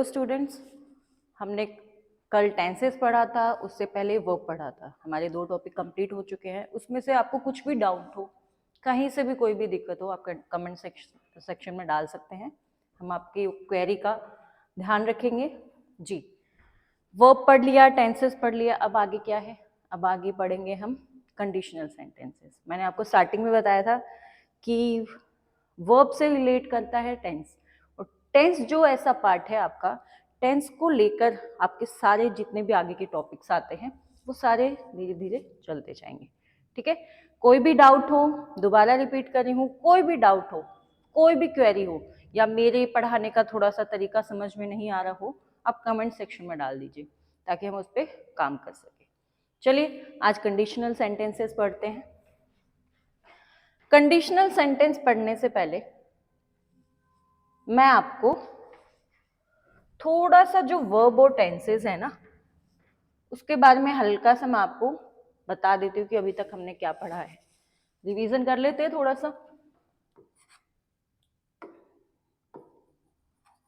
तो स्टूडेंट्स, हमने कल टेंसेस पढ़ा था, उससे पहले वर्ब पढ़ा था। हमारे 2 टॉपिक कंप्लीट हो चुके हैं। उसमें से आपको कुछ भी डाउट हो, कहीं से भी कोई भी दिक्कत हो, आप कमेंट सेक्शन में डाल सकते हैं। हम आपकी क्वेरी का ध्यान रखेंगे जी। वर्ब पढ़ लिया, टेंसेस पढ़ लिया, अब आगे क्या है? अब आगे पढ़ेंगे हम कंडीशनल सेंटेंसेस। मैंने आपको स्टार्टिंग में बताया था कि वर्ब से रिलेट करता है टेंस, और टेंस जो ऐसा पार्ट है आपका, टेंस को लेकर आपके सारे जितने भी आगे के टॉपिक्स आते हैं वो सारे धीरे धीरे चलते जाएंगे। ठीक है, कोई भी डाउट हो, दोबारा रिपीट कर रही हूँ, कोई भी डाउट हो, कोई भी क्वेरी हो, या मेरे पढ़ाने का थोड़ा सा तरीका समझ में नहीं आ रहा हो, आप कमेंट सेक्शन में डाल दीजिए ताकि हम उस पर काम कर सकें। चलिए आज कंडीशनल सेंटेंसेस पढ़ते हैं। कंडीशनल सेंटेंस पढ़ने से पहले मैं आपको थोड़ा सा जो वर्ब और टेंसेस है ना, उसके बारे में हल्का सा मैं आपको बता देती हूँ कि अभी तक हमने क्या पढ़ा है। रिवीजन कर लेते हैं थोड़ा सा।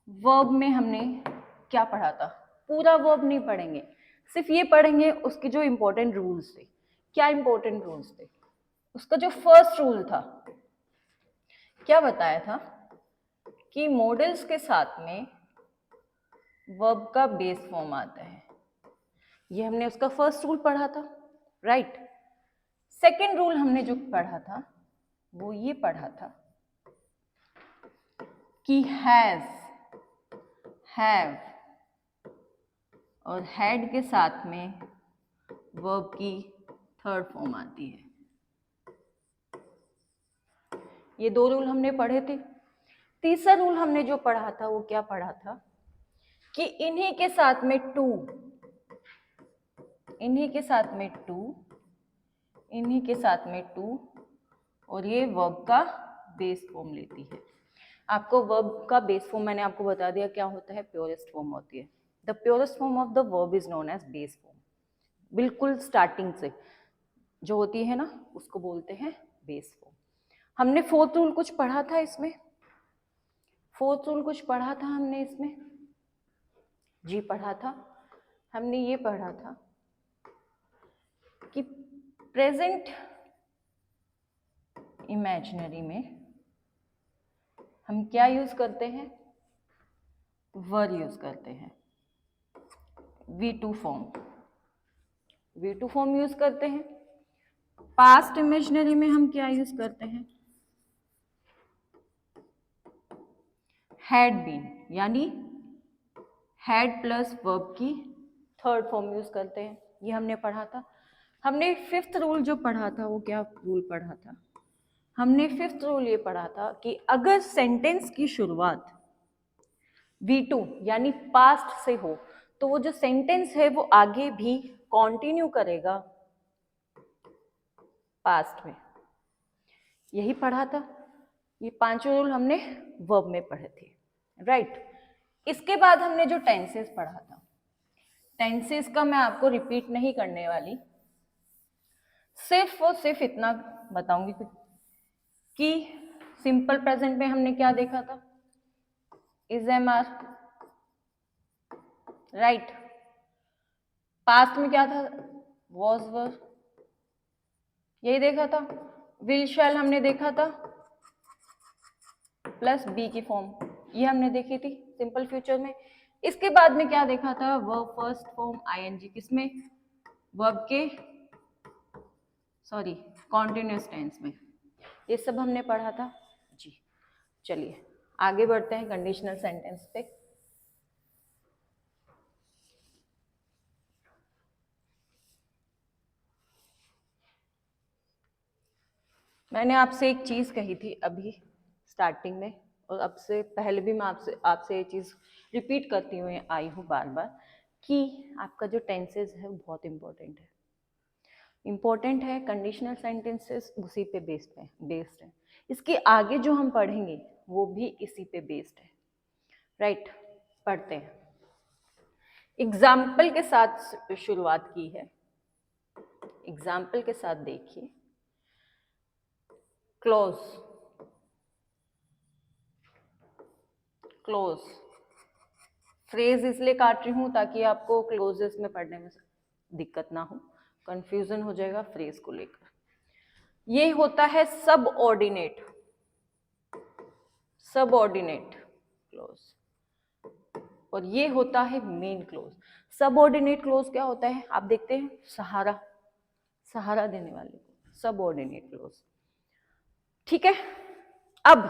वर्ब में हमने क्या पढ़ा था? पूरा वर्ब नहीं पढ़ेंगे, सिर्फ ये पढ़ेंगे उसके जो इंपॉर्टेंट रूल्स थे। क्या इंपॉर्टेंट रूल्स थे? उसका जो फर्स्ट रूल था, क्या बताया था कि मॉडल्स के साथ में वर्ब का बेस फॉर्म आता है। ये हमने उसका फर्स्ट रूल पढ़ा था, राइट। सेकेंड रूल हमने जो पढ़ा था वो ये पढ़ा था कि हैज, हैव और हैड के साथ में वर्ब की थर्ड फॉर्म आती है। ये 2 रूल हमने पढ़े थे। तीसरा रूल हमने जो पढ़ा था वो क्या पढ़ा था कि इन्हीं के साथ में टू, इन्हीं के साथ में टू, इन्हीं के साथ में टू, और ये वर्ब का बेस फॉर्म लेती है। आपको वर्ब का बेस फॉर्म मैंने आपको बता दिया क्या होता है, प्योरेस्ट फॉर्म होती है। The purest form of the verb is known as base form. बिल्कुल स्टार्टिंग से जो होती है ना उसको बोलते हैं बेस फॉर्म। हमने फोर्थ रूल कुछ पढ़ा था इसमें, फोर्थ रूल कुछ पढ़ा था हमने इसमें जी, पढ़ा था। हमने ये पढ़ा था कि प्रेजेंट इमेजिनरी में हम क्या यूज करते हैं? वर यूज करते हैं, V2 form, V2 form use करते हैं। पास्ट इमेजिनरी में हम क्या यूज करते हैं? हैड बीन, यानी हैड प्लस वर्ब की थर्ड फॉर्म यूज करते हैं। ये हमने पढ़ा था। हमने फिफ्थ रूल जो पढ़ा था वो क्या रूल पढ़ा था? हमने फिफ्थ रूल ये पढ़ा था कि अगर सेंटेंस की शुरुआत V2 यानी पास्ट से हो तो वो जो सेंटेंस है वो आगे भी कंटिन्यू करेगा पास्ट में। यही पढ़ा था। ये 5 रूल हमने वर्ब में पढ़े थे, राइट। इसके बाद हमने जो टेंसेस पढ़ा था, टेंसेस का मैं आपको रिपीट नहीं करने वाली, सिर्फ और सिर्फ इतना बताऊंगी कि सिंपल प्रेजेंट में हमने क्या देखा था? Is, am, are, right. Past में क्या था? वॉज, वर, यही देखा था। विल, शैल हमने देखा था, प्लस बी की फॉर्म, ये हमने देखी थी सिंपल फ्यूचर में। इसके बाद में क्या देखा था? वर्ब फर्स्ट फॉर्म आईएनजी, किसमें? वर्ब के सॉरी कॉन्टिन्यूअस टेंस में। ये सब हमने पढ़ा था जी। चलिए आगे बढ़ते हैं कंडीशनल सेंटेंस पे। मैंने आपसे एक चीज कही थी अभी स्टार्टिंग में, और अब से पहले भी मैं आपसे ये चीज रिपीट करती हुई आई हूँ बार बार, कि आपका जो टेंसेस है वो बहुत इंपॉर्टेंट है। इंपॉर्टेंट है, कंडीशनल सेंटेंसेस उसी पे बेस्ड है। इसके आगे जो हम पढ़ेंगे वो भी इसी पे बेस्ड है, राइट। पढ़ते हैं। एग्जाम्पल के साथ शुरुआत की है। एग्जाम्पल के साथ देखिए, क्लोज, क्लोज, फ्रेज इसलिए काट रही हूँ ताकि आपको क्लोजेस में पढ़ने में दिक्कत ना हो, कंफ्यूजन हो जाएगा फ्रेज को लेकर। ये होता है सबऑर्डिनेट, सबऑर्डिनेट क्लोज, और ये होता है मेन क्लोज। सबऑर्डिनेट क्लोज क्या होता है, आप देखते हैं सहारा, सहारा देने वाले को सबऑर्डिनेट क्लोज। ठीक है, अब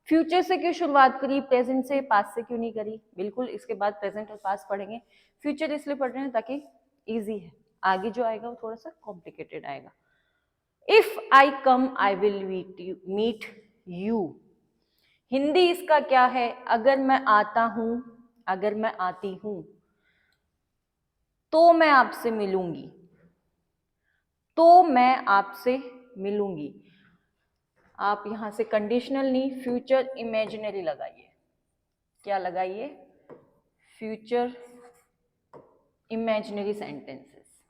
फ्यूचर से क्यों शुरुआत करी, प्रेजेंट से, पास्ट से क्यों नहीं करी? बिल्कुल इसके बाद प्रेजेंट और पास्ट पढ़ेंगे, फ्यूचर इसलिए पढ़ रहे हैं ताकि इजी है, आगे जो आएगा वो थोड़ा सा कॉम्प्लिकेटेड आएगा। If I come I will meet you, Hindi इसका क्या है, अगर मैं आता हूं, अगर मैं आती हूं तो मैं आपसे मिलूंगी, तो मैं आपसे मिलूंगी। आप यहां से कंडीशनल नहीं, फ्यूचर इमेजिनरी लगाइए। क्या लगाइए? फ्यूचर इमेजिनरी सेंटेंसेस,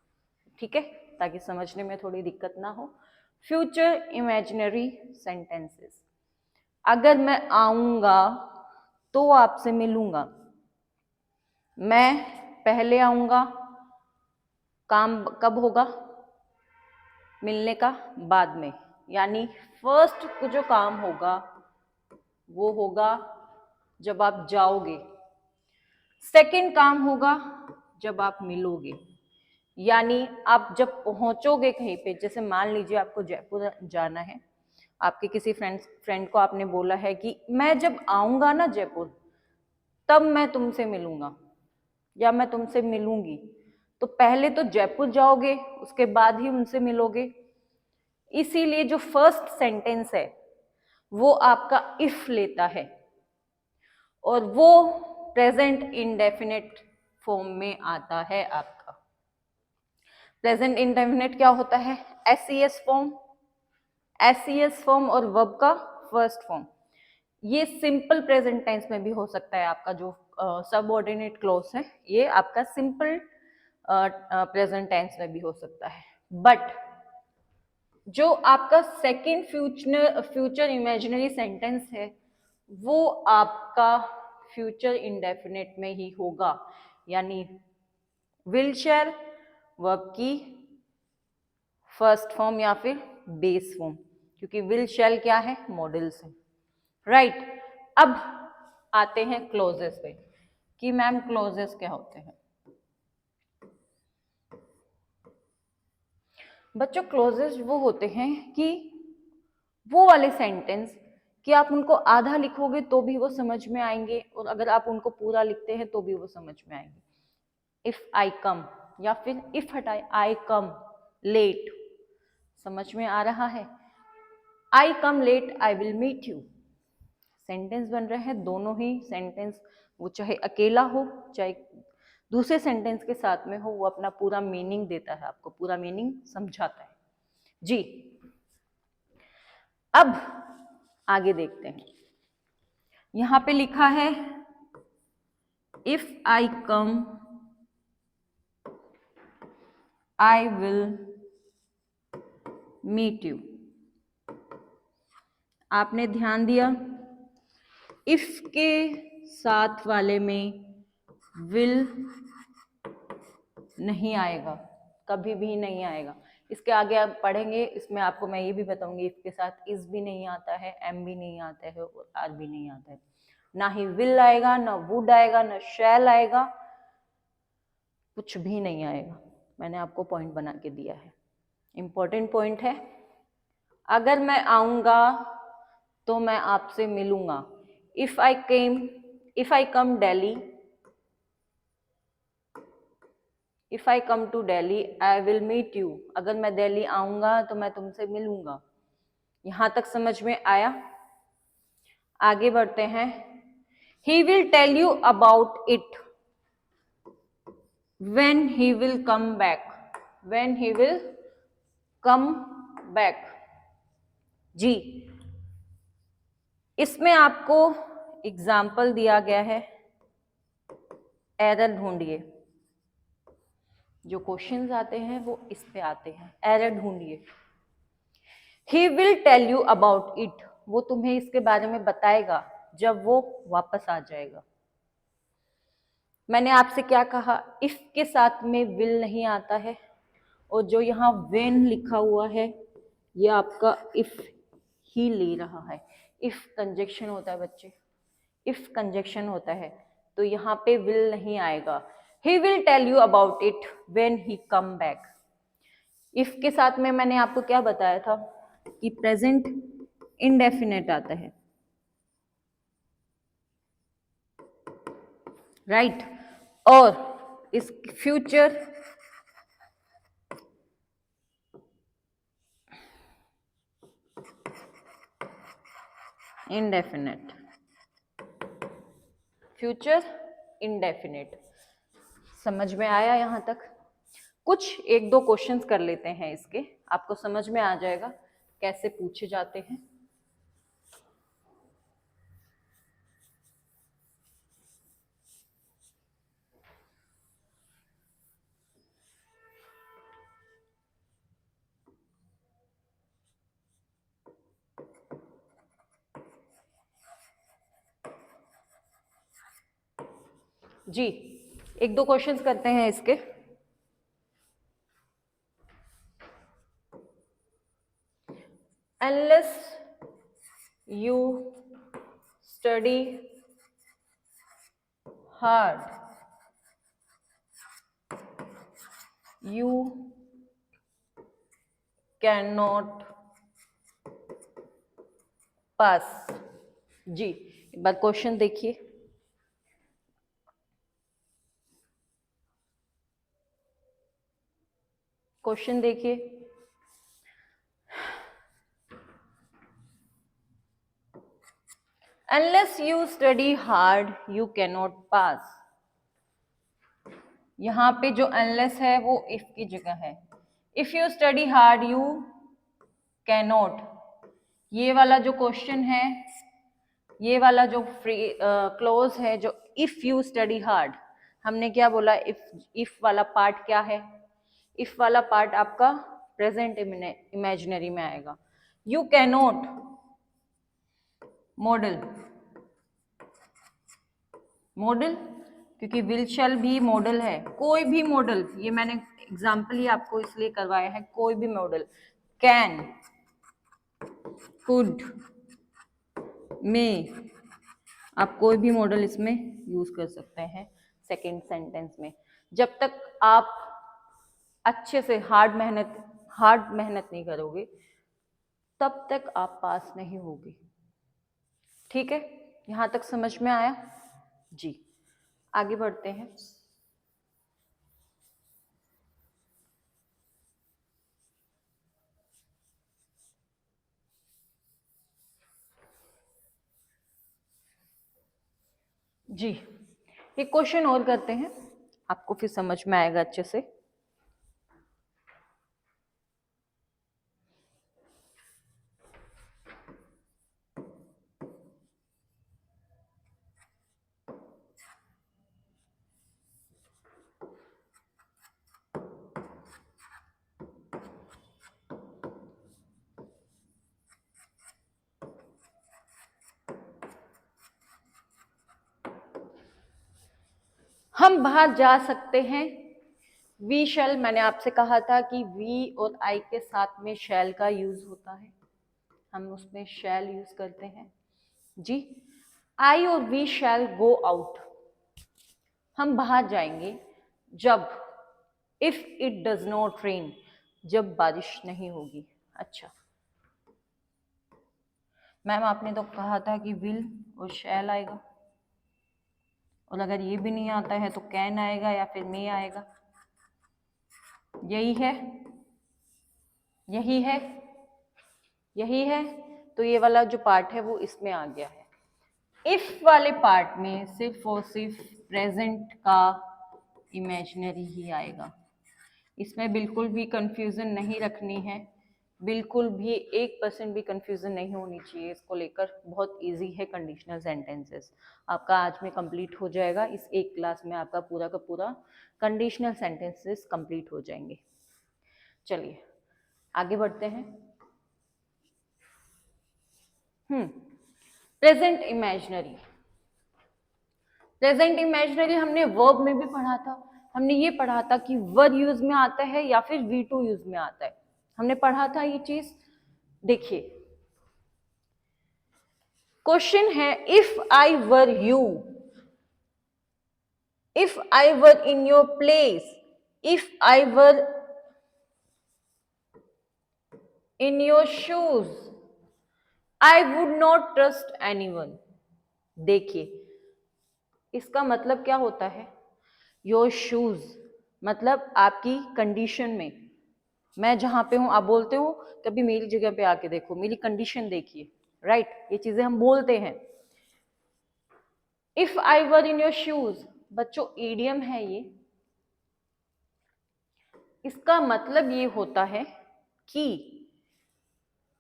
ठीक है, ताकि समझने में थोड़ी दिक्कत ना हो। फ्यूचर इमेजिनरी सेंटेंसेस, अगर मैं आऊंगा तो आपसे मिलूंगा, मैं पहले आऊंगा, काम कब होगा, मिलने का बाद में, यानी फर्स्ट जो काम होगा वो होगा जब आप जाओगे, सेकंड काम होगा जब आप मिलोगे। यानी आप जब पहुंचोगे कहीं पे, जैसे मान लीजिए आपको जयपुर जाना है, आपके किसी फ्रेंड को आपने बोला है कि मैं जब आऊंगा ना जयपुर तब मैं तुमसे मिलूंगा या मैं तुमसे मिलूंगी, तो पहले तो जयपुर जाओगे उसके बाद ही उनसे मिलोगे। इसीलिए जो फर्स्ट सेंटेंस है वो आपका इफ लेता है और वो प्रेजेंट इंडेफिनिट फॉर्म में आता है आपका। प्रेजेंट इंडेफिनिट क्या होता है? एसईएस फॉर्म, एसईएस फॉर्म और वर्ब का फर्स्ट फॉर्म। ये सिंपल प्रेजेंट टेंस में भी हो सकता है, आपका जो सबऑर्डिनेट क्लॉज है ये आपका सिंपल प्रेजेंट टेंस में भी हो सकता है। बट जो आपका सेकंड फ्यूचर इमेजिनरी सेंटेंस है वो आपका फ्यूचर इंडेफिनिट में ही होगा, यानी विल शेयर वर्ब की फर्स्ट फॉर्म या फिर बेस फॉर्म, क्योंकि विल शेल क्या है? मॉडल्स है, राइट। अब आते हैं क्लोजेस पे कि मैम क्लोजेस क्या होते हैं। बच्चों क्लोजेस वो होते हैं कि वो वाले सेंटेंस कि आप उनको आधा लिखोगे तो भी वो समझ में आएंगे और अगर आप उनको पूरा लिखते हैं तो भी वो समझ में आएंगे। इफ आई कम या फिर इफ हटाए आई कम लेट, समझ में आ रहा है? I come late I will meet you, sentence बन रहे हैं दोनों ही सेंटेंस, वो चाहे अकेला हो चाहे दूसरे सेंटेंस के साथ में हो, वो अपना पूरा मीनिंग देता है, आपको पूरा मीनिंग समझाता है जी। अब आगे देखते हैं, यहां पे लिखा है if I come I will meet you. आपने ध्यान दिया इफ के साथ वाले में विल नहीं आएगा, कभी भी नहीं आएगा। इसके आगे आप पढ़ेंगे, इसमें आपको मैं ये भी बताऊंगी इफ के साथ इज भी नहीं आता है, एम भी नहीं आता है और आर भी नहीं आता है। ना ही विल आएगा, ना वुड आएगा, ना शैल आएगा, कुछ भी नहीं आएगा। मैंने आपको पॉइंट बना के दिया है, इंपॉर्टेंट पॉइंट है। अगर मैं आऊंगा तो मैं आपसे मिलूंगा। If I come Delhi, if I come to Delhi I will meet you, अगर मैं दिल्ली आऊंगा तो मैं तुमसे मिलूंगा। यहां तक समझ में आया? आगे बढ़ते हैं। He will tell you about it when he will come back, when he will come back जी। इसमें आपको एग्जाम्पल दिया गया है, एरर ढूंढिए। जो क्वेश्चंस आते हैं वो इस पे आते हैं, एरर ढूंढिए। He will tell you about it, वो तुम्हें इसके बारे में बताएगा जब वो वापस आ जाएगा। मैंने आपसे क्या कहा, इफ के साथ में विल नहीं आता है, और जो यहाँ वेन लिखा हुआ है ये आपका इफ ही ले रहा है। इफ कंजक्शन होता है बच्चे, इफ कंजक्शन होता है तो यहाँ पे विल नहीं आएगा। He will tell you about it when he come back. If के साथ में मैंने आपको क्या बताया था कि प्रेजेंट इंडेफिनेट आता है, राइट और इस फ्यूचर इंडेफिनेट, फ्यूचर इंडेफिनेट। समझ में आया यहाँ तक? कुछ एक दो क्वेश्चंस कर लेते हैं इसके, आपको समझ में आ जाएगा कैसे पूछे जाते हैं। जी एक दो क्वेश्चंस करते हैं इसके। Unless you study hard, you cannot pass। जी एक बार क्वेश्चन देखिए, क्वेश्चन देखिए। Unless you study hard, you cannot pass। यहाँ पे जो unless है वो if की जगह है। If you study hard, you cannot। ये वाला जो क्वेश्चन है, ये वाला जो फ्री क्लोज है, जो इफ यू स्टडी हार्ड, हमने क्या बोला, इफ वाला पार्ट क्या है, इफ वाला पार्ट आपका प्रेजेंट इमेजिनरी में आएगा। यू कैनॉट मॉडल, मॉडल क्योंकि विल शैल भी मॉडल है, कोई भी मॉडल, ये मैंने एग्जाम्पल ही आपको इसलिए करवाया है, कोई भी मॉडल, कैन, कुड, मे, आप कोई भी मॉडल इसमें यूज कर सकते हैं सेकेंड सेंटेंस में। जब तक आप अच्छे से हार्ड मेहनत नहीं करोगे तब तक आप पास नहीं होगे। ठीक है, यहां तक समझ में आया? जी आगे बढ़ते हैं। जी एक क्वेश्चन और करते हैं, आपको फिर समझ में आएगा अच्छे से। हम बाहर जा सकते हैं, वी शैल, मैंने आपसे कहा था कि वी और आई के साथ में शैल का यूज होता है, हम उसमें शैल यूज करते हैं। जी आई और वी शैल गो आउट, हम बाहर जाएंगे जब, if it does not rain, जब बारिश नहीं होगी। अच्छा मैम आपने तो कहा था कि विल और शैल आएगा, और अगर ये भी नहीं आता है तो कैन आएगा या फिर मे आएगा। यही है, यही है, यही है, तो ये वाला जो पार्ट है वो इसमें आ गया है। इफ वाले पार्ट में सिर्फ और सिर्फ प्रेजेंट का इमेजिनरी ही आएगा, इसमें बिल्कुल भी कंफ्यूजन नहीं रखनी है, बिल्कुल भी 1% भी कंफ्यूजन नहीं होनी चाहिए इसको लेकर। बहुत इजी है कंडीशनल सेंटेंसेस, आपका आज में कंप्लीट हो जाएगा, इस एक क्लास में आपका पूरा का पूरा कंडीशनल सेंटेंसेस कंप्लीट हो जाएंगे। चलिए आगे बढ़ते हैं। प्रेजेंट इमेजिनरी, प्रेजेंट इमेजिनरी हमने वर्ब में भी पढ़ा था, हमने ये पढ़ा था कि वर यूज में आता है या फिर वी टू यूज में आता है, हमने पढ़ा था ये चीज। देखिए क्वेश्चन है, if I were you, if I were in your place, if I were in your shoes, I would not trust anyone. देखिए इसका मतलब क्या होता है, योर शूज मतलब आपकी कंडीशन में, मैं जहां पे हूं, आप बोलते हो कभी मेरी जगह पे आके देखो, मेरी कंडीशन देखिए, राइट, ये चीजें हम बोलते हैं। If I were in your shoes, बच्चों ईडियम है ये, इसका मतलब ये होता है कि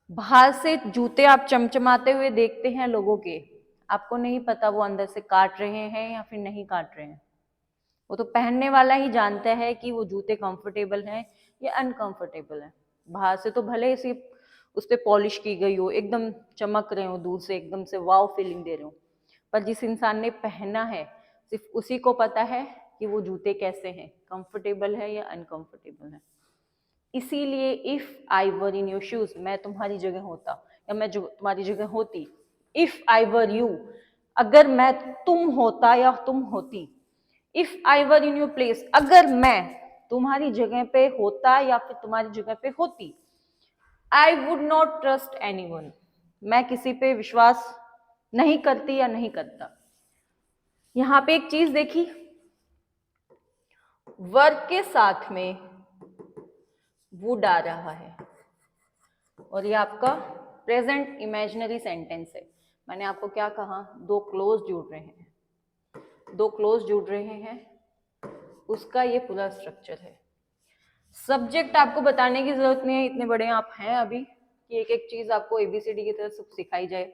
बाहर से जूते आप चमचमाते हुए देखते हैं लोगों के, आपको नहीं पता वो अंदर से काट रहे हैं या फिर नहीं काट रहे हैं, वो तो पहनने वाला ही जानता है कि वो जूते कंफर्टेबल हैं या अनकंफर्टेबल हैं। बाहर से तो भले ही उस पर पॉलिश की गई हो, एकदम चमक रहे हो, दूर से एकदम से वाव फीलिंग दे रहे हो, पर जिस इंसान ने पहना है सिर्फ उसी को पता है कि वो जूते कैसे हैं, कंफर्टेबल है या अनकंफर्टेबल है। इसीलिए if I were in your shoes, मैं तुम्हारी जगह होता या मैं जो तुम्हारी जगह होती, इफ आई वर यू, अगर मैं तुम होता या तुम होती, if I were in your place, अगर मैं तुम्हारी जगह पे होता या फिर तुम्हारी जगह पे होती, I would not trust anyone, मैं किसी पे विश्वास नहीं करती या नहीं करता। यहां पे एक चीज देखी, वर्ग के साथ में वुड आ रहा है और ये आपका प्रेजेंट इमेजिनरी सेंटेंस है। मैंने आपको क्या कहा, दो क्लोज जुड़ रहे हैं, दो क्लोज जुड़ रहे हैं, उसका ये पूरा स्ट्रक्चर है। सब्जेक्ट आपको बताने की जरूरत नहीं है, इतने बड़े आप हैं अभी कि एक एक चीज आपको एबीसीडी की तरह सब सिखाई जाए।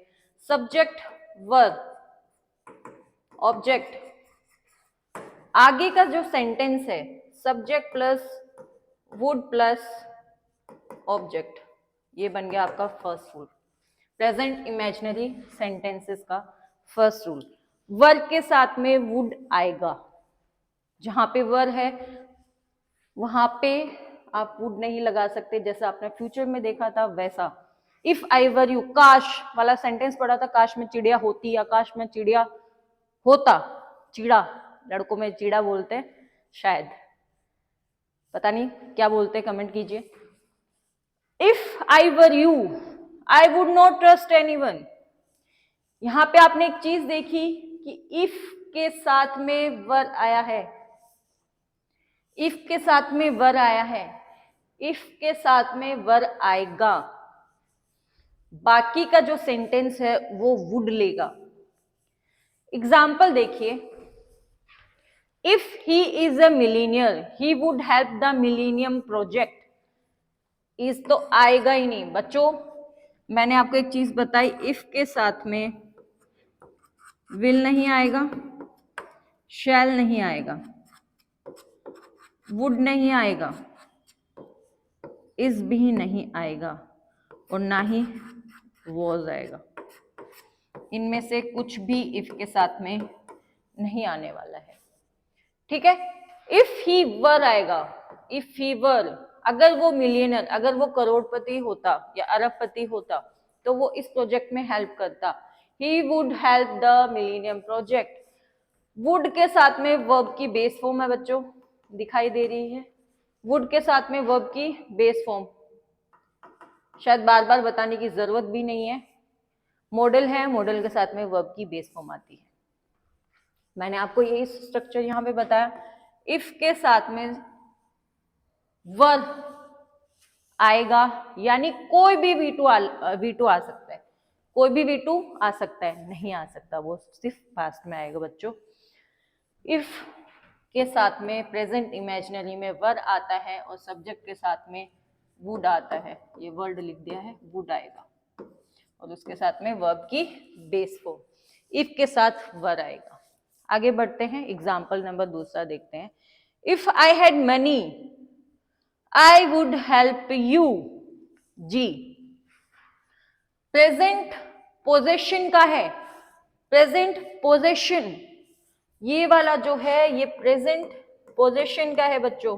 सब्जेक्ट, वर्ब, ऑब्जेक्ट, आगे का जो सेंटेंस है subject plus would plus object, ये बन गया आपका first rule, present imaginary sentences का फर्स्ट रूल। वर्ब के साथ में वुड आएगा, जहां पे वर है वहां पे आप वुड नहीं लगा सकते, जैसा आपने फ्यूचर में देखा था वैसा। इफ आई वर यू, काश वाला सेंटेंस पढ़ा था, काश में चिड़िया होती या काश में चिड़िया होता, चिड़ा, लड़कों में चिड़ा बोलते हैं शायद, पता नहीं क्या बोलते हैं, कमेंट कीजिए। If I were you, I would not trust anyone. यहां पे आपने एक चीज देखी कि इफ के साथ में वर आया है, इफ के साथ में वर आया है, इफ के साथ में वर आएगा, बाकी का जो सेंटेंस है वो वुड लेगा। एग्जाम्पल देखिए, if he is a millionaire he would help the millennium project, इस तो आएगा ही नहीं बच्चों। मैंने आपको एक चीज बताई, इफ के साथ में विल नहीं आएगा, शैल नहीं आएगा, वुड नहीं आएगा, इस भी नहीं आएगा और ना ही वॉज आएगा। इनमें से कुछ भी इफ के साथ में नहीं आने वाला है, ठीक है। इफ ही वर आएगा, इफ ही वर, अगर वो मिलियनर, अगर वो करोड़पति होता या अरबपति होता तो वो इस प्रोजेक्ट में हेल्प करता, he would help the millennium project. Would के साथ में वर्ब की बेस फॉर्म है बच्चों, दिखाई दे रही है, वुड के साथ में वर्ब की बेस फॉर्म, शायद बार बार बताने की जरूरत भी नहीं है, मॉडल है, मॉडल के साथ में वर्ब की बेस फॉर्म आती है। मैंने आपको यही स्ट्रक्चर यहां पे बताया, इफ के साथ में वर्ब आएगा यानी कोई भी V2 आ सकता है, कोई भी V2 आ सकता है, नहीं आ सकता, वो सिर्फ पास्ट में आएगा बच्चों। इफ के साथ में प्रेजेंट इमेजिनरी में वर आता है और सब्जेक्ट के साथ में वुड आता है, ये वर्ड लिख दिया है, वुड आएगा और उसके साथ में वर्ब की बेस फॉर्म, इफ के साथ वर आएगा। आगे बढ़ते हैं, एग्जाम्पल नंबर दूसरा देखते हैं। If I had money I would help you, जी प्रेजेंट पोजेशन का है, प्रेजेंट पोजेशन, ये वाला जो है ये प्रेजेंट पोजीशन का है बच्चों,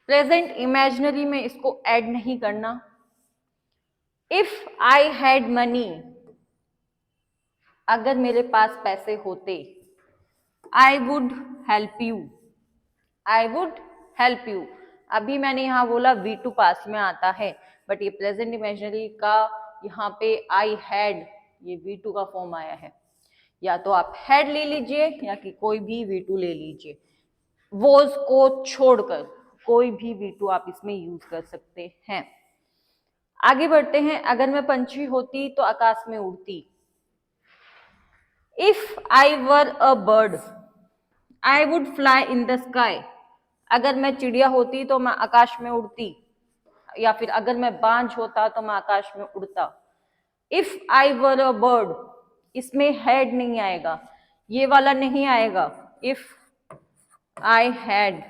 प्रेजेंट इमेजिनरी में इसको ऐड नहीं करना। इफ आई हैड मनी, अगर मेरे पास पैसे होते, I would help you, I would help you. अभी मैंने यहाँ बोला V2 पास में आता है, बट ये प्रेजेंट इमेजिनरी का यहाँ पे आई हैड, ये V2 का फॉर्म आया है। या तो आप हैड ले लीजिए या कि कोई भी V2 ले लीजिए, वॉज को छोड़कर कोई भी V2 आप इसमें यूज कर सकते हैं। आगे बढ़ते हैं। अगर मैं पंछी होती तो आकाश में उड़ती। If I were a bird, I would fly in the sky. अगर मैं चिड़िया होती तो मैं आकाश में उड़ती, या फिर अगर मैं बांझ होता तो मैं आकाश में उड़ता। If I were a bird, इसमें हैड नहीं आएगा, ये वाला नहीं आएगा। इफ आई हैड,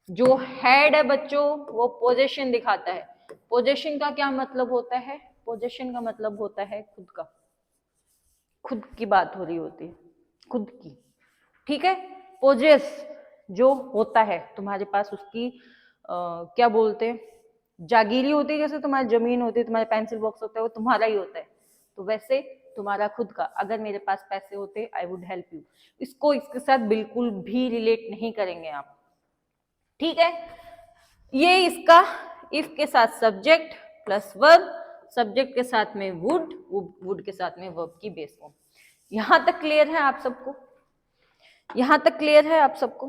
जो हैड है बच्चों वो पोजीशन दिखाता है। पोजीशन का क्या मतलब होता है? पोजीशन का मतलब होता है खुद का, खुद की बात हो रही होती है, खुद की, ठीक है। पोजेस जो होता है तुम्हारे पास, उसकी क्या बोलते हैं, जागीरी होती है। जैसे तुम्हारी जमीन होती है, तुम्हारे पेंसिल बॉक्स होता है, वो तुम्हारा ही होता है। तो वैसे तुम्हारा खुद का, अगर मेरे पास पैसे होते आई वुड हेल्प यू, इसको इसके साथ बिल्कुल भी रिलेट नहीं करेंगे आप, ठीक है। ये इसका इफ के साथ सब्जेक्ट प्लस वर्ब, सब्जेक्ट के साथ में वुड, वुड के साथ में वर्ब की बेस फॉर्म। यहां तक क्लियर है आप सबको? यहां तक क्लियर है आप सबको?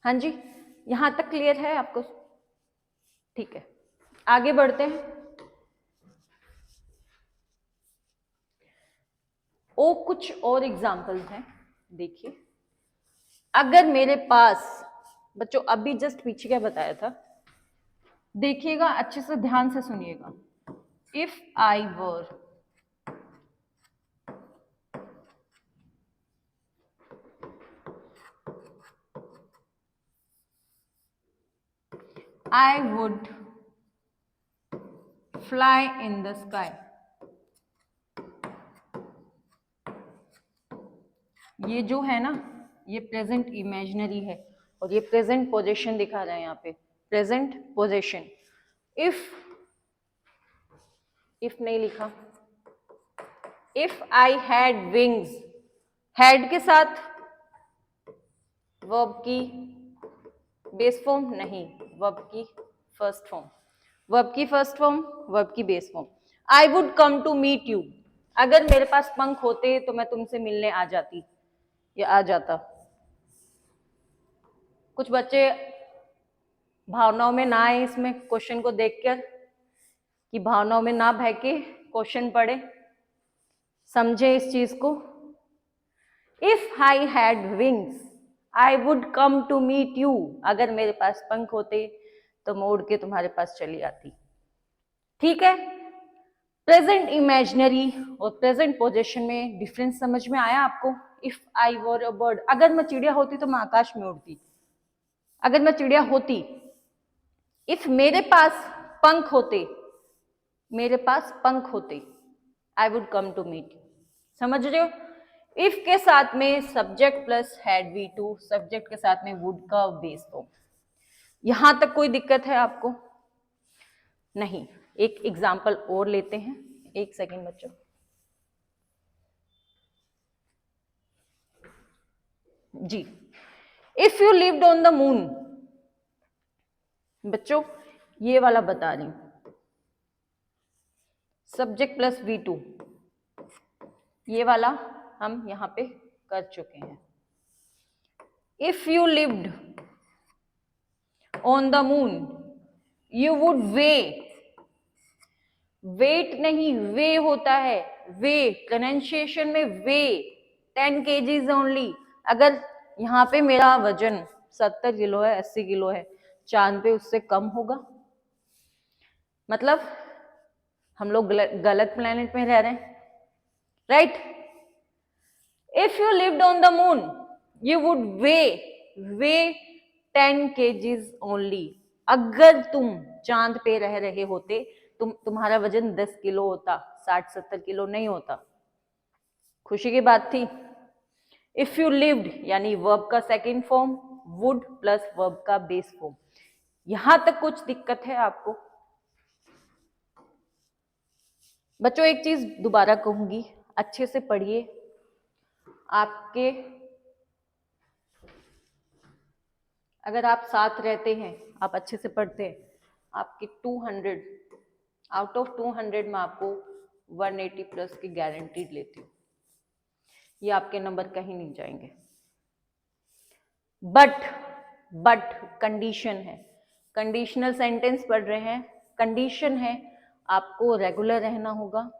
हाँ जी, यहां तक क्लियर है आपको? ठीक है, आगे बढ़ते हैं। ओ कुछ और एग्जाम्पल्स हैं, देखिए। अगर मेरे पास, बच्चों अभी जस्ट पीछे क्या बताया था, देखिएगा अच्छे से, ध्यान से सुनिएगा। If I were, I would fly in the sky. ये जो है ना, ये प्रेजेंट इमेजिनरी है और ये प्रेजेंट पोजीशन दिखा रहा है यहाँ पे, प्रेजेंट पोजीशन। इफ नहीं लिखा, if I had wings, had के साथ वर्ब की बेस फॉर्म नहीं, वर्ब की फर्स्ट फॉर्म, वर्ब की फर्स्ट फॉर्म, वर्ब की base form. I would come to meet you, अगर मेरे पास पंख होते तो मैं तुमसे मिलने आ जाती या आ जाता। कुछ बच्चे भावनाओं में ना आए इसमें क्वेश्चन को देखकर, कि भावनाओं में ना बह के क्वेश्चन पढ़े, समझे इस चीज को। If I had wings I would come to meet you, अगर मेरे पास पंख होते तो मैं उड़ के तुम्हारे पास चली आती, ठीक है। प्रेजेंट इमेजिनरी और प्रेजेंट पोजीशन में डिफरेंस समझ में आया आपको? If I were a bird, अगर मैं चिड़िया होती तो मैं आकाश में उड़ती, अगर मैं चिड़िया होती। इफ मेरे पास पंख होते, मेरे पास पंख होते, I would come to meet you, समझ रहे हो? इफ के साथ में subject plus had V2, subject के साथ में वुड का बेस फॉर्म। यहां तक कोई दिक्कत है आपको? नहीं। एक एग्जाम्पल और लेते हैं, एक सेकेंड बच्चों। जी, if you lived on the moon, बच्चों ये वाला बता रही हूं, सब्जेक्ट प्लस V2, ये वाला हम यहां पे कर चुके हैं। If you lived on the moon you would weigh, weight नहीं वे होता है, वे प्रोनाउंसिएशन में वे, 10 kgs ओनली। अगर यहाँ पे मेरा वजन 70 किलो है, 80 किलो है, चांद पे उससे कम होगा, मतलब हम लोग गलत प्लेनेट में रह रहे हैं, right. If you lived on the moon you would way 10 kgs only. अगर तुम चांद पे रह रहे होते तुम्हारा वजन 10 किलो होता, 60-70 किलो नहीं होता। खुशी की बात थी। इफ यू लिव्ड यानी वर्ब का second form, would plus verb का बेस फॉर्म। यहां तक कुछ दिक्कत है आपको? बच्चों एक चीज दोबारा कहूंगी, अच्छे से पढ़िए। आपके अगर आप साथ रहते हैं, आप अच्छे से पढ़ते हैं, आपके 200 आउट ऑफ 200 में आपको 180 प्लस की गारंटीड लेती हूँ। ये आपके नंबर कहीं नहीं जाएंगे। बट कंडीशन है, कंडीशनल सेंटेंस पढ़ रहे हैं, कंडीशन है आपको रेगुलर रहना होगा,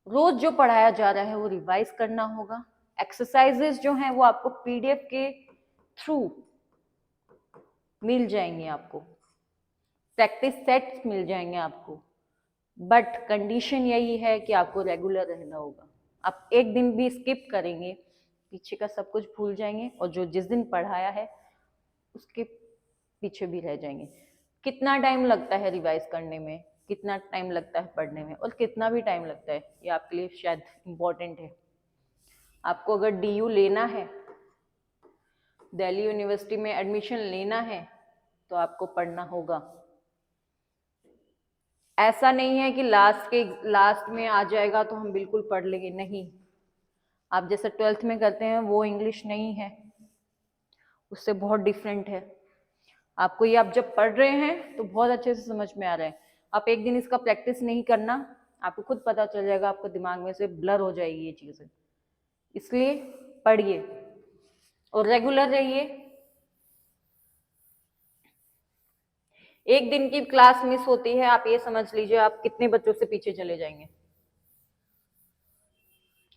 रोज जो पढ़ाया जा रहा है वो रिवाइज करना होगा, एक्सरसाइजेस जो हैं वो आपको पीडीएफ के थ्रू मिल जाएंगे, आपको प्रैक्टिस सेट्स मिल जाएंगे आपको। बट कंडीशन यही है कि आपको रेगुलर रहना होगा। आप एक दिन भी स्किप करेंगे, पीछे का सब कुछ भूल जाएंगे और जो जिस दिन पढ़ाया है उसके पीछे भी रह जाएंगे। कितना टाइम लगता है रिवाइज करने में, कितना टाइम लगता है पढ़ने में, और कितना भी टाइम लगता है, ये आपके लिए शायद इम्पोर्टेंट है। आपको अगर डीयू लेना है, दिल्ली यूनिवर्सिटी में एडमिशन लेना है, तो आपको पढ़ना होगा। ऐसा नहीं है कि लास्ट में आ जाएगा तो हम बिल्कुल पढ़ लेंगे, नहीं। आप जैसे 12th में करते हैं वो इंग्लिश नहीं है, उससे बहुत डिफरेंट है। आपको ये आप जब पढ़ रहे हैं तो बहुत अच्छे से समझ में आ रहा है। आप एक दिन इसका प्रैक्टिस नहीं करना, आपको खुद पता चल जाएगा, आपके दिमाग में से ब्लर हो जाएगी ये चीजें। इसलिए पढ़िए और रेगुलर रहिए। एक दिन की क्लास मिस होती है, आप ये समझ लीजिए आप कितने बच्चों से पीछे चले जाएंगे।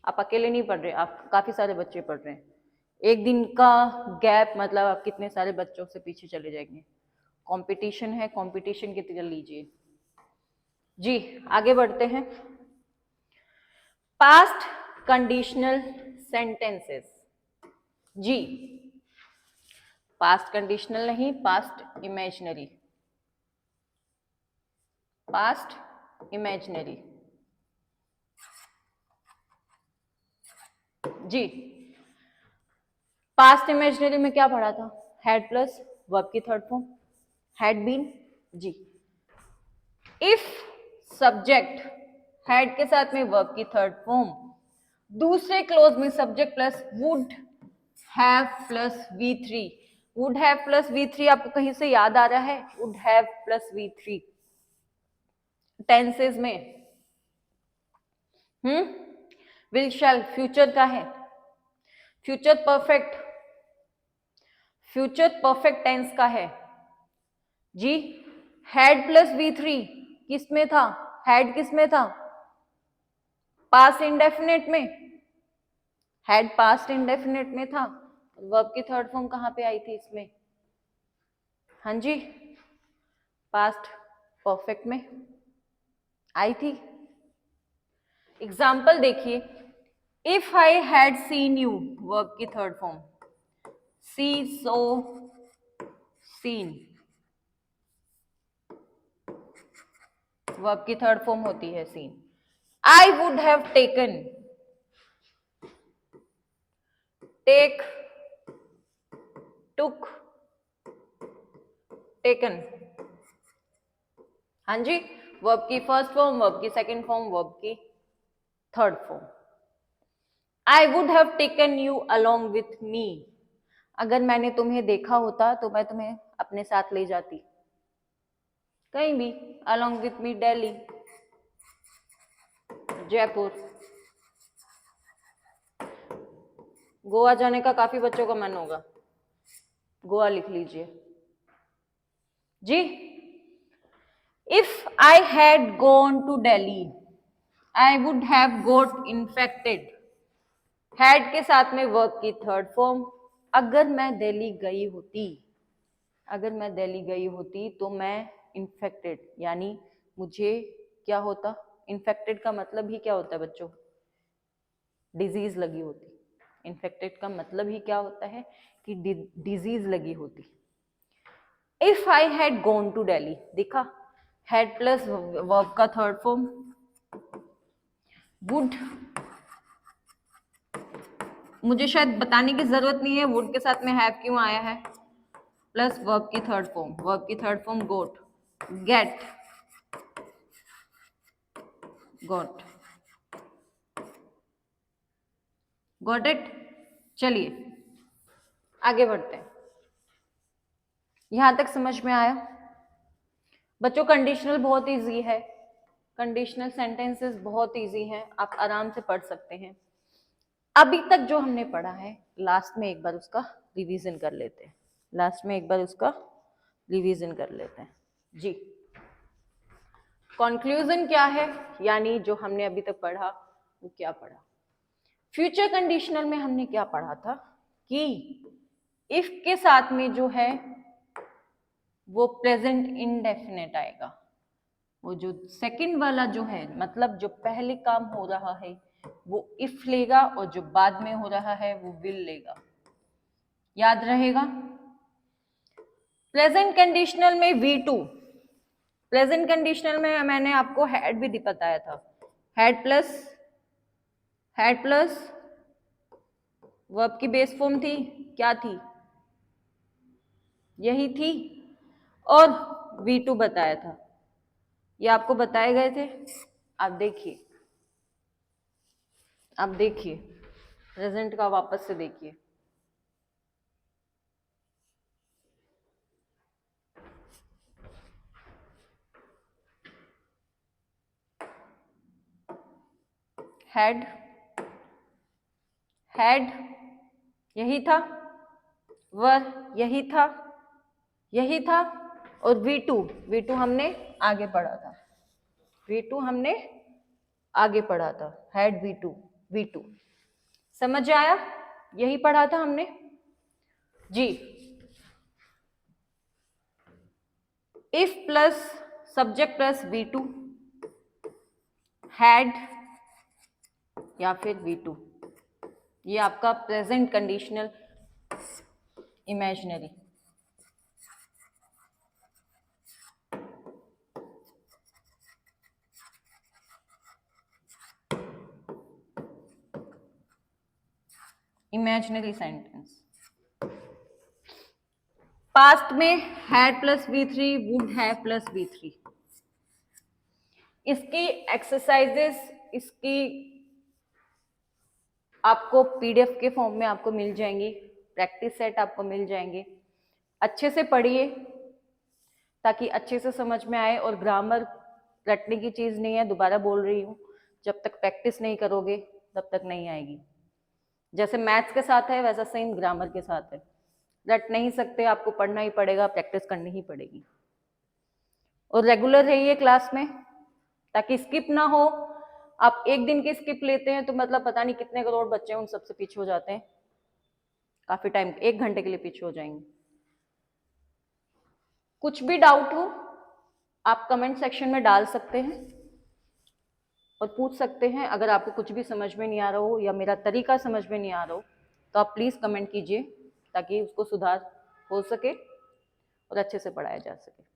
आप अकेले नहीं पढ़ रहे, आप काफी सारे बच्चे पढ़ रहे हैं। एक दिन का गैप मतलब आप कितने सारे बच्चों से पीछे चले जाएंगे। कंपटीशन है, कंपटीशन की तरह लीजिए। जी आगे बढ़ते हैं। Past conditional sentences. जी पास्ट कंडीशनल नहीं, पास्ट इमेजिनरी, पास्ट इमेजिनरी। जी पास्ट इमेजिनरी में क्या पढ़ा था? हैड प्लस वर्ब की थर्ड फॉर्म, हैड बीन। जी इफ सब्जेक्ट हैड के साथ में वर्ब की थर्ड फॉर्म, दूसरे क्लोज में subject plus would have plus V3। Would have plus V3 आपको कहीं से याद आ रहा है? Would have plus V3 tenses में। विल शैल फ्यूचर का है, future perfect, future perfect tense का है। जी हैड प्लस V3 किस में था? हैड किस में था? पास्ट इंडेफिनेट में। हैड पास्ट इंडेफिनेट में था। वर्ब की थर्ड फॉर्म कहां पे आई थी इसमें? हाँ जी पास्ट परफेक्ट में आई थी। एग्जाम्पल देखिए, if I had seen you, verb की third form, see saw seen, verb की थर्ड फॉर्म होती है seen. I would have taken, take, took, taken. हाँ जी वर्ब की फर्स्ट फॉर्म, वर्ब की सेकंड फॉर्म, वर्ब की third form. I would have taken you along with me, अगर मैंने तुम्हें देखा होता तो मैं तुम्हें अपने साथ ले जाती कहीं भी। अलोंग विथ मी दिल्ली, जयपुर। गोवा जाने का काफी बच्चों का मन होगा, गोवा लिख लीजिए। जी if I had gone to Delhi I would have got infected, had के साथ में वर्ब की थर्ड फॉर्म। अगर मैं दिल्ली गई होती, अगर मैं दिल्ली गई होती तो मैं इन्फेक्टेड यानी मुझे क्या होता? इन्फेक्टेड का मतलब ही क्या होता है बच्चों? डिजीज लगी होती। इन्फेक्टेड का मतलब ही क्या होता है? कि डिजीज लगी होती। If I had gone to Delhi, देखा हैड प्लस वर्ब का थर्ड फॉर्म वुड। मुझे शायद बताने की जरूरत नहीं है वुड के साथ में हैव क्यों आया है, प्लस वर्ब की थर्ड फॉर्म, वर्ब की third form got, get, got, got it. चलिए आगे बढ़ते हैं, यहां तक समझ में आया बच्चों? कंडीशनल बहुत इजी है, कंडीशनल सेंटेंसेस बहुत इजी हैं, आप आराम से पढ़ सकते हैं। अभी तक जो हमने पढ़ा है लास्ट में एक बार उसका रिवीजन कर लेते हैं, लास्ट में एक बार उसका रिवीजन कर लेते हैं जी। कंक्लूजन क्या है, यानी जो हमने अभी तक पढ़ा वो क्या पढ़ा? फ्यूचर कंडीशनल में हमने क्या पढ़ा था कि इफ के साथ में जो है वो प्रेजेंट इंडेफिनेट आएगा। वो जो सेकंड वाला जो है, मतलब जो पहले काम हो रहा है वो इफ लेगा और जो बाद में हो रहा है वो विल लेगा, याद रहेगा। प्रेजेंट कंडीशनल में V2, प्रेजेंट कंडीशनल में मैंने आपको हैड भी बताया था, हैड प्लस वर्ब की बेस फॉर्म थी, क्या थी? यही थी, और V2 बताया था, ये आपको बताए गए थे। आप देखिए, आप देखिए प्रेजेंट का वापस से देखिए, हैड यही था, वर यही था, यही था, और V2 हमने आगे पढ़ा था, V2 हमने आगे पढ़ा था, हैड V2 समझ आया? यही पढ़ा था हमने जी। If plus subject plus V2, had या फिर V2, ये आपका present conditional imaginary. Imaginary sentence. Past में had plus V3, would have plus V3। इसकी एक्सरसाइजेस, इसकी आपको PDF के फॉर्म में आपको मिल जाएंगी, प्रैक्टिस सेट आपको मिल जाएंगे। अच्छे से पढ़िए ताकि अच्छे से समझ में आए, और ग्रामर रटने की चीज़ नहीं है, दोबारा बोल रही हूँ, जब तक प्रैक्टिस नहीं करोगे तब तक नहीं आएगी। जैसे मैथ्स के साथ है वैसा सेम ग्रामर के साथ है, रट नहीं सकते, आपको पढ़ना ही पड़ेगा, प्रैक्टिस करनी ही पड़ेगी। और रेगुलर रहिए क्लास में ताकि स्किप ना हो। आप एक दिन की स्किप लेते हैं तो मतलब पता नहीं कितने करोड़ बच्चे उन सबसे पीछे हो जाते हैं, काफी टाइम, 1 घंटे के लिए पीछे हो जाएंगे। कुछ भी डाउट हो आप कमेंट सेक्शन में डाल सकते हैं और पूछ सकते हैं। अगर आपको कुछ भी समझ में नहीं आ रहा हो या मेरा तरीका समझ में नहीं आ रहा हो तो आप प्लीज़ कमेंट कीजिए ताकि उसको सुधार हो सके और अच्छे से पढ़ाया जा सके।